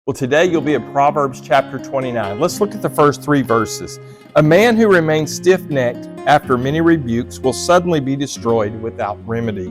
Well, today you'll be at Proverbs chapter 29. Let's look at the first 3 verses. A man who remains stiff-necked after many rebukes will suddenly be destroyed without remedy.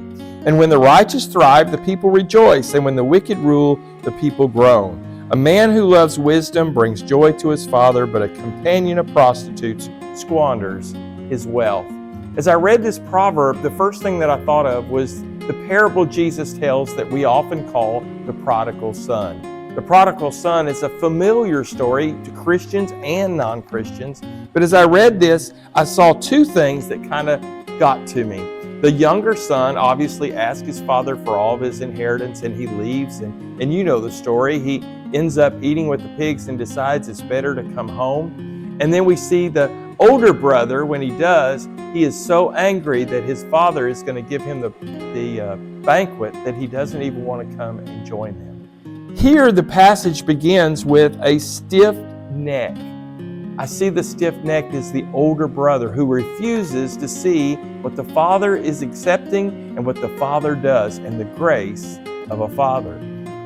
And when the righteous thrive, the people rejoice, and when the wicked rule, the people groan. A man who loves wisdom brings joy to his father, but a companion of prostitutes squanders his wealth. As I read this proverb, the first thing that I thought of was the parable Jesus tells that we often call the prodigal son. The prodigal son is a familiar story to Christians and non-Christians, but as I read this, I saw 2 things that kind of got to me. The younger son obviously asks his father for all of his inheritance, and he leaves, and you know the story. He ends up eating with the pigs and decides it's better to come home. And then we see the older brother, when he does, he is so angry that his father is going to give him the banquet that he doesn't even want to come and join them. Here the passage begins with a stiff neck. I see the stiff neck as the older brother who refuses to see what the father is accepting and what the father does, and the grace of a father.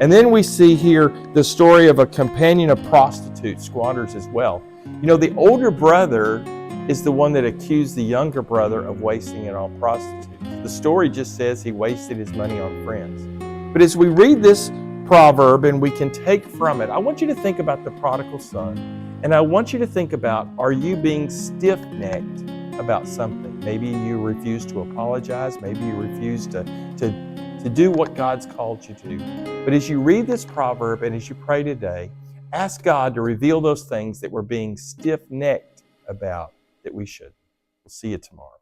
And then we see here the story of a companion of prostitutes squanders his wealth. You know, the older brother is the one that accused the younger brother of wasting it on prostitutes. The story just says he wasted his money on friends. But as we read this proverb and we can take from it, I want you to think about the prodigal son, and I want you to think about, are you being stiff-necked about something? Maybe you refuse to apologize, maybe you refuse to do what God's called you to. But as you read this proverb and as you pray today, ask God to reveal those things that we're being stiff-necked about that we should. We'll see you tomorrow.